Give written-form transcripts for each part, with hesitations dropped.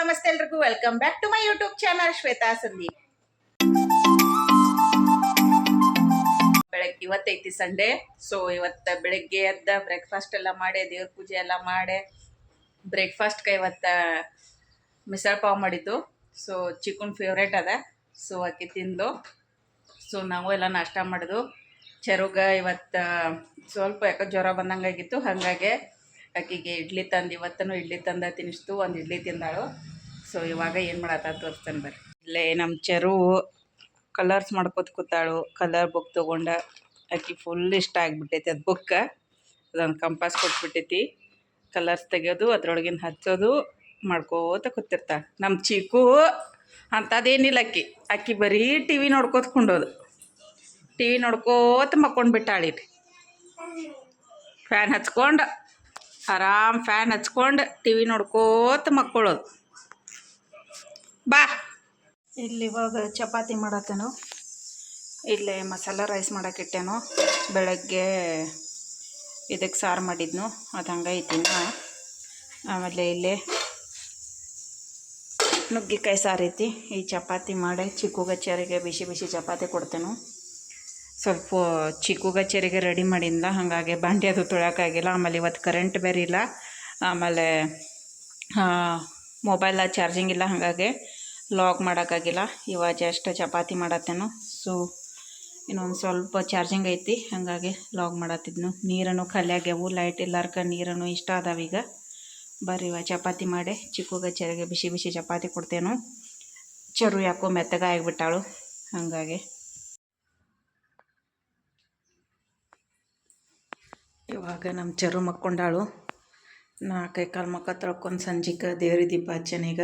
ನಮಸ್ತೆ ಎಲ್ರಿಗೂ welcome back to my YouTube channel Shweta Sandeep. ಇವತ್ತೈತಿ ಸಂಡೇ. ಸೊ ಇವತ್ತು ಬೆಳಗ್ಗೆ ಎದ್ದ ಬ್ರೇಕ್ಫಾಸ್ಟ್ ಎಲ್ಲ ಮಾಡಿ ದೇವ್ರ ಪೂಜೆ ಎಲ್ಲ ಮಾಡಿ ಬ್ರೇಕ್ಫಾಸ್ಟ್ಗೆ ಇವತ್ತು ಮಿಸಲ್ ಪಾವ್ ಮಾಡಿದ್ದು. ಸೊ ಚಿಕನ್ ಫೇವ್ರೇಟ್ ಅದ. ಸೊ ಆಕಿ ತಿಂದು ಸೊ ನಾವು ಎಲ್ಲ ನಾಷ್ಟ ಮಾಡಿದ್ವು. ಚೆರುಗ ಇವತ್ತು ಸ್ವಲ್ಪ ಯಾಕೆ ಜ್ವರ ಬಂದಂಗಾಗಿತ್ತು, ಹಾಗಾಗಿ ಆಕಿಗೆ ಇಡ್ಲಿ ತಂದು ಇವತ್ತೂ ಇಡ್ಲಿ ತಂದ ತಿನ್ನಿಸ್ತು. ಒಂದು ಇಡ್ಲಿ ತಿಂದಾಳು. ಸೊ ಇವಾಗ ಏನು ಮಾಡತ್ತ ತೋರಿಸ್ತೇನೆ ಬರ್ರಿ. ಇಲ್ಲೇ ನಮ್ಮ ಚೆರು ಕಲರ್ಸ್ ಮಾಡ್ಕೊತ ಕೂತಾಳು. ಕಲರ್ ಬುಕ್ ತೊಗೊಂಡ ಆಕಿ ಫುಲ್ ಇಷ್ಟ ಆಗಿಬಿಟ್ಟೈತಿ ಅದು ಬುಕ್. ಅದೊಂದು ಕಂಪಾಸ್ ಕೊಟ್ಬಿಟ್ಟೈತಿ. ಕಲರ್ಸ್ ತೆಗೆಯೋದು ಅದ್ರೊಳಗಿನ ಹಚ್ಚೋದು ಮಾಡ್ಕೋತ ಕೂತಿರ್ತಾಳೆ. ನಮ್ಮ ಚೀಕು ಅಂಥದ್ದೇನಿಲ್ಲ. ಆಕಿ ಬರೀ ಟಿ ವಿ ನೋಡ್ಕೋತ ಕೊಂಡೋದು. ಟಿ ವಿ ನೋಡ್ಕೋತ ಮಕ್ಕೊಂಡು ಬಿಟ್ಟಾಳಿ. ಫ್ಯಾನ್ ಹಚ್ಕೊಂಡು ಆರಾಮ್ ಫ್ಯಾನ್ ಹಚ್ಕೊಂಡು ಟಿ ವಿ ನೋಡ್ಕೋತ ಮಕ್ಕೊಳ್ಳೋದು. ಬಾ ಇಲ್ಲಿ ಇವಾಗ ಚಪಾತಿ ಮಾಡತ್ತೇನು. ಇಲ್ಲೇ ಮಸಾಲ ರೈಸ್ ಮಾಡೋಕ್ಕಿಟ್ಟೇನು. ಬೆಳಗ್ಗೆ ಇದಕ್ಕೆ ಸಾರು ಮಾಡಿದ್ನು, ಅದು ಹಂಗೈತಿ. ಆಮೇಲೆ ಇಲ್ಲೇ ನುಗ್ಗಿಕಾಯಿ ಸಾರು ಐತಿ. ಈ ಚಪಾತಿ ಮಾಡಿ ಚಿಕ್ಕುಗಚ್ಚರಿಗೆ ಬಿಸಿ ಬಿಸಿ ಚಪಾತಿ ಕೊಡ್ತೇನೆ. ಸ್ವಲ್ಪ ಚಿಕ್ಕುಗಚ್ಚರಿಗೆ ರೆಡಿ ಮಾಡಿಲ್ಲ, ಹಾಗಾಗಿ ಬಾಂಡೆ ಅದು ತೊಳೋಕ್ಕಾಗಿಲ್ಲ. ಆಮೇಲೆ ಇವತ್ತು ಕರೆಂಟ್ ಬೇರೆ ಇಲ್ಲ, ಆಮೇಲೆ ಮೊಬೈಲ ಚಾರ್ಜಿಂಗ್ ಇಲ್ಲ, ಹಾಗಾಗಿ ಲಾಗ್ ಮಾಡೋಕ್ಕಾಗಿಲ್ಲ. ಇವಾಗ ಜಸ್ಟ್ ಚಪಾತಿ ಮಾಡತ್ತೇನು. ಸೊ ಇನ್ನೊಂದು ಸ್ವಲ್ಪ ಚಾರ್ಜಿಂಗ್ ಐತಿ, ಹಾಗಾಗಿ ಲಾಗ್ ಮಾಡತ್ತಿದ್ನು. ನೀರನ್ನು ಖಾಲಿ ಆಗ್ಯಾವು, ಲೈಟ್ ಇಲ್ಲಾರ್ಕ ನೀರನ್ನು ಇಷ್ಟ ಅದಾವೀಗ. ಬರ್ರಿ ಇವಾಗ ಚಪಾತಿ ಮಾಡಿ ಚಿಕ್ಕುಗಚ್ಚರಿಗೆ ಬಿಸಿ ಬಿಸಿ ಚಪಾತಿ ಕೊಡ್ತೇನು. ಚೆರು ಯಾಕೋ ಮೆತ್ತಗ ಆಗಿಬಿಟ್ಟಾಳು, ಹಾಗಾಗಿ ಇವಾಗ ನಮ್ಮ ಚೆರು ಮಕ್ಕೊಂಡಾಳು. ನಾ ಕೈಕಾಲು ಮುಖ ತೊಳ್ಕೊಂಡು ಸಂಜಿಗೆ ದೇವ್ರ ದೀಪ ಹಚ್ಚನೀಗ.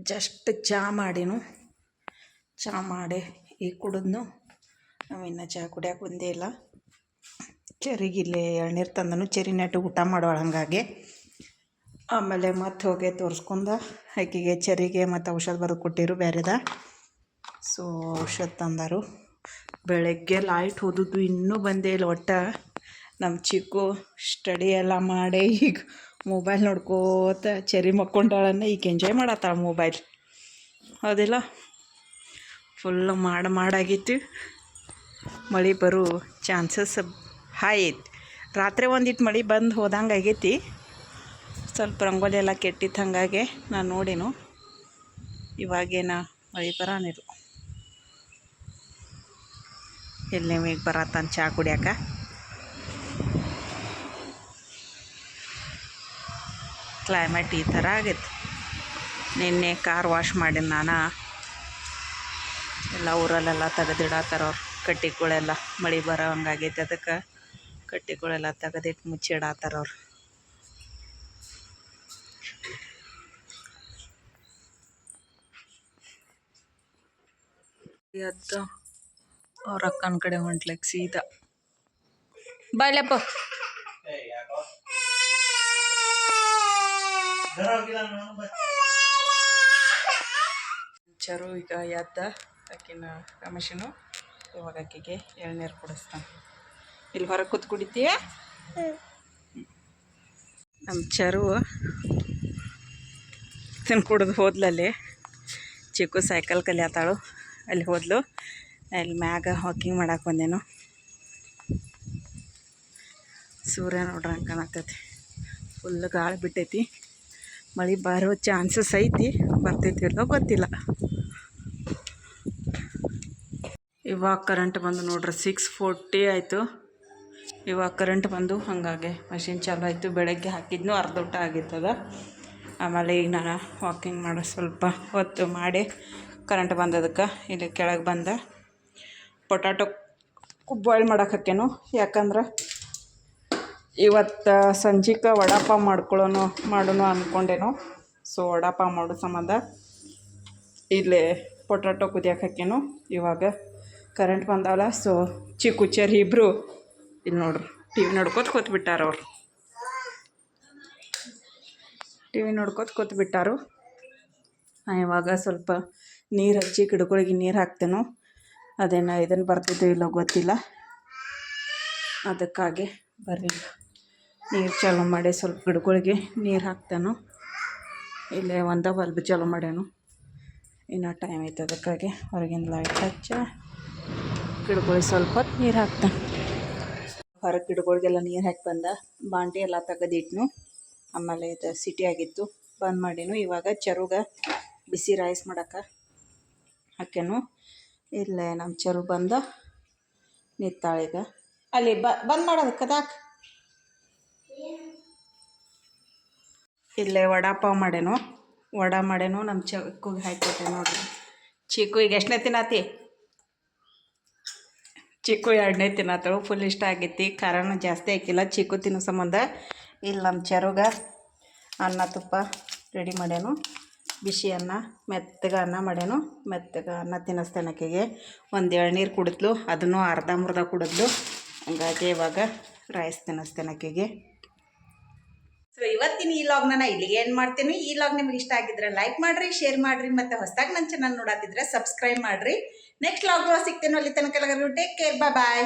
ಜಸ್ಟ್ ಚಹಾ ಮಾಡಿನು. ಚಹಾ ಮಾಡಿ ಈಗ ಕುಡಿದ್ನು. ನಾವಿನ್ನು ಚಹಾ ಕುಡಿಯೋಕೆ ಬಂದೇ ಇಲ್ಲ. ಚೆರಿಗಿಲ್ಲೇ ಎಳ್ನೀರು ತಂದನು. ಚೆರಿ ನೆಟ್ಟು ಊಟ ಮಾಡೋಳು, ಹಾಗಾಗಿ ಆಮೇಲೆ ಮತ್ತೆ ಹೋಗಿ ತೋರಿಸ್ಕೊಂಡ ಆಕೆಗೆ ಚೆರಿಗೆ ಮತ್ತು ಔಷಧ ಬರೆದು ಕೊಟ್ಟಿರು ಬೇರೆದ. ಸೊ ಔಷಧ ತಂದರು. ಬೆಳಗ್ಗೆ ಲೈಟ್ ಹೋದದ್ದು ಇನ್ನೂ ಬಂದೇ ಇಲ್ಲ. ಒಟ್ಟು ನಮ್ಮ ಚಿಕ್ಕು ಸ್ಟಡಿ ಎಲ್ಲ ಮಾಡಿ ಈಗ ಮೊಬೈಲ್ ನೋಡ್ಕೋತ ಚೆರಿ ಮಕ್ಕೊಂಡಾಳನ್ನ ಈಗ ಎಂಜಾಯ್ ಮಾಡತ್ತಾಳ ಮೊಬೈಲ್. ಹೌದಿಲ್ಲ? ಫುಲ್ಲು ಮಾಡಾಗಿತ್ತು. ಮಳೆ ಬರೋ ಚಾನ್ಸಸ್ ಹೈ ಐತಿ. ರಾತ್ರಿ ಒಂದಿಟ್ಟು ಮಳೆ ಬಂದು ಹೋದಂಗೆ ಆಗೈತಿ. ಸ್ವಲ್ಪ ರಂಗೋಲಿ ಎಲ್ಲ ಕೆಟ್ಟಿತ್ತು, ಹಾಗಾಗಿ ನಾನು ನೋಡಿನು. ಇವಾಗೇನು ಮಳೆ ಬರಾನಿರು. ಎಲ್ಲಿ ನಿಮಗೆ ಬರತ್ತಾನ ಚಹಾ ಕುಡಿಯೋಕೆ. ಕ್ಲೈಮೇಟ್ ಈ ಥರ ಆಗೈತಿ. ನಿನ್ನೆ ಕಾರ್ ವಾಶ್ ಮಾಡಿ ನಾನು ಎಲ್ಲ ಊರಲ್ಲೆಲ್ಲ ತೆಗೆದಿಡತ್ತಾರ ಅವ್ರು. ಕಟ್ಟಿಗಳೆಲ್ಲ ಮಳೆ ಬರೋ ಹಂಗಾಗೈತಿ, ಅದಕ್ಕೆ ಕಟ್ಟಿಗಳೆಲ್ಲ ತೆಗೆದಿಟ್ಟು ಮುಚ್ಚಿಡತ್ತಾರ ಅವ್ರು. ಎದ್ದು ಅವ್ರ ಅಕ್ಕನ ಕಡೆ ಹೊಂಟ್ಲಕ್ಕೆ ಸೀದಾ ಬಾಯ್ಲಪ್ಪ. ಚರು ಈಗ ಎದ್ದ ಆಕಿನ ಕಮಿಷನು. ಇವಾಗ ಆಕಿಗೆ ಎಳ್ನೀರು ಕುಡಿಸ್ತಾನೆ. ಇಲ್ಲಿ ಹೊರಗೆ ಕೂತ್ ಕುಡಿತೀಯ? ನಮ್ಮ ಚರು ತಿನ್ ಕುಡಿದು ಹೋದ್ಲಲ್ಲಿ. ಚಿಕ್ಕು ಸೈಕಲ್ ಕಲಿಯತ್ತಾಳು, ಅಲ್ಲಿ ಹೋದ್ಲು. ಅಲ್ಲಿ ಮ್ಯಾಗ ವಾಕಿಂಗ್ ಮಾಡಕ್ಕೆ ಬಂದೇನು. ಸೂರ್ಯ ನೋಡ್ರಂಗೆ ಕಾಣತ್ತೈತಿ. ಫುಲ್ ಗಾಳಿ ಬಿಟ್ಟೈತಿ. ಮಳೆ ಬರೋ ಚಾನ್ಸಸ್ ಐತಿ, ಬರ್ತೈತಿ ಇಲ್ಲೋ ಗೊತ್ತಿಲ್ಲ. ಇವಾಗ ಕರೆಂಟ್ ಬಂದು ನೋಡ್ರಿ 6:40 ಆಯಿತು. ಇವಾಗ ಕರೆಂಟ್ ಬಂದು, ಹಾಗಾಗಿ ಮಷಿನ್ ಚಾಲು ಆಯಿತು. ಬೆಳಗ್ಗೆ ಹಾಕಿದ್ನು ಅರ್ಧ ಊಟ ಆಗಿತ್ತದ. ಆಮೇಲೆ ಈಗ ನಾನು ವಾಕಿಂಗ್ ಮಾಡೋ ಸ್ವಲ್ಪ ಹೊತ್ತು ಮಾಡಿ ಕರೆಂಟ್ ಬಂದದಕ್ಕೆ ಇಲ್ಲಿ ಕೆಳಗೆ ಬಂದ ಪೊಟ್ಯಾಟೊ ಬಾಯ್ಲ್ ಮಾಡಕ್ಕೆ ಹಾಕೇನು. ಯಾಕಂದ್ರೆ ಇವತ್ತು ಸಂಜಿಗೆ ವಡಾಪಾವ್ ಮಾಡೋಣ ಅಂದ್ಕೊಂಡೇನು. ಸೊ ವಡಾಪಾವ್ ಮಾಡೋ ಸಂಬಂಧ ಇಲ್ಲೇ ಪೊಟ್ಯಾಟೊ ಕುದಿಯಕ್ಕೆ ಹಾಕೇನು. ಇವಾಗ ಕರೆಂಟ್ ಬಂದವಲ್ಲ. ಸೊ ಚಿಕ್ಕು ಚೆರಿ ಇಬ್ಬರು ಇಲ್ಲಿ ನೋಡ್ರಿ ಟಿ ವಿ ನೋಡ್ಕೋತ ಕೂತ್ಬಿಟ್ಟಾರ. ಅವ್ರು ಟಿ ವಿ ನೋಡ್ಕೋತ ಕೂತ್ಬಿಟ್ಟಾರು. ಇವಾಗ ಸ್ವಲ್ಪ ನೀರು ಹಚ್ಚಿ ಗಿಡಗಳಿಗೆ ನೀರು ಹಾಕ್ತೇನು. ಅದೇನು ಇದನ್ನು ಬರ್ತಿದ್ದೋ ಇಲ್ಲೋ ಗೊತ್ತಿಲ್ಲ, ಅದಕ್ಕಾಗಿ ಬರ್ರಿ ನೀರು ಚಾಲು ಮಾಡಿ ಸ್ವಲ್ಪ ಗಿಡಗಳಿಗೆ ನೀರು ಹಾಕ್ತೇನು. ಇಲ್ಲೇ ಒಂದು ಬಲ್ಬ್ ಚಾಲು ಮಾಡ್ಯಾನು. ಇನ್ನೂ ಟೈಮ್ ಐತೆ, ಅದಕ್ಕಾಗಿ ಹೊರಗಿನ ಲೈಟ್ ಹಚ್ಚ ಗಿಡಗಳಿಗೆ ಸ್ವಲ್ಪ ಹೊತ್ತು ನೀರು ಹಾಕ್ತಾನೆ. ಹೊರಗೆ ಗಿಡಗಳಿಗೆಲ್ಲ ನೀರು ಹಾಕಿ ಬಂದ, ಬಾಂಡೆ ಎಲ್ಲ ತೆಗೆದಿಟ್ನು. ಆಮೇಲೆ ಇದು ಸಿಟಿ ಆಗಿತ್ತು, ಬಂದ್ ಮಾಡಿನು. ಇವಾಗ ಚರುಗ ಬಿಸಿ ರೈಸ್ ಮಾಡಕ್ಕೆ ಹಾಕ್ಯಾನು. ಇಲ್ಲೇ ನಮ್ಮ ಚರು ಬಂದ ನಿತ್ತಾಳೀಗ. ಅಲ್ಲಿ ಬಂದ್ ಮಾಡೋದು ಕದಾಕ್. ಇಲ್ಲೇ ವಡಾಪಾವ್ ಮಾಡೇನು, ನಮ್ಮ ಚಿಕ್ಕುಗೆ ಹಾಕಿಕೊಟ್ಟೆ ನೋಡ್ರಿ. ಚಿಕ್ಕು ಈಗ ಎಷ್ಟನೇ ತಿನ್ನತಿ? ಚಿಕ್ಕು 2ನೇ ತಿನ್ನತ್ತಳು. ಫುಲ್ ಇಷ್ಟ ಆಗೈತಿ, ಖಾರನೂ ಜಾಸ್ತಿ ಹಾಕಿಲ್ಲ ಚಿಕ್ಕು ತಿನ್ನೋ ಸಂಬಂಧ. ಇಲ್ಲಿ ನಮ್ಮ ಚರುಗ ಅನ್ನ ತುಪ್ಪ ರೆಡಿ ಮಾಡ್ಯಾನು. ಬಿಸಿ ಅನ್ನ, ಮೆತ್ತಗೆ ಅನ್ನ ಮಾಡ್ಯಾನು. ಮೆತ್ತಗೆ ಅನ್ನ ತಿನ್ನಿಸ್ತೇನೆ ಆಕೆಗೆ. ಒಂದು ಎಳ್ನೀರು ಕುಡಿದ್ಲು, ಅದನ್ನು ಅರ್ಧಂಬರ್ಧ ಕುಡಿದ್ಲು. ಹಂಗಾಗಿ ಇವಾಗ ರೈಸ್ ತಿನ್ನಿಸ್ತೇನೆ ಆಕೆಗೆ. ಸೊ ಇವತ್ತಿನ ಈ ಲಾಗ್ನ ನಾನು ಇಲ್ಲಿಗೆ ಏನು ಮಾಡ್ತೀನಿ. ಈ ಲಾಗ್ ನಿಮ್ಗೆ ಇಷ್ಟ ಆಗಿದ್ರೆ ಲೈಕ್ ಮಾಡಿರಿ, ಶೇರ್ ಮಾಡಿರಿ, ಮತ್ತು ಹೊಸದಾಗಿ ನನ್ನ ಚಾನಲ್ ನೋಡತ್ತಿದ್ರೆ ಸಬ್ಸ್ಕ್ರೈಬ್ ಮಾಡಿರಿ. ನೆಕ್ಸ್ಟ್ ಲಾಗ್ ಸಿಗ್ತೇನೋ. ಅಲ್ಲಿ ತನಕ ಎಲ್ಲರಿಗೂ ಟೇಕ್ ಕೇರ್, ಬಾಯ್.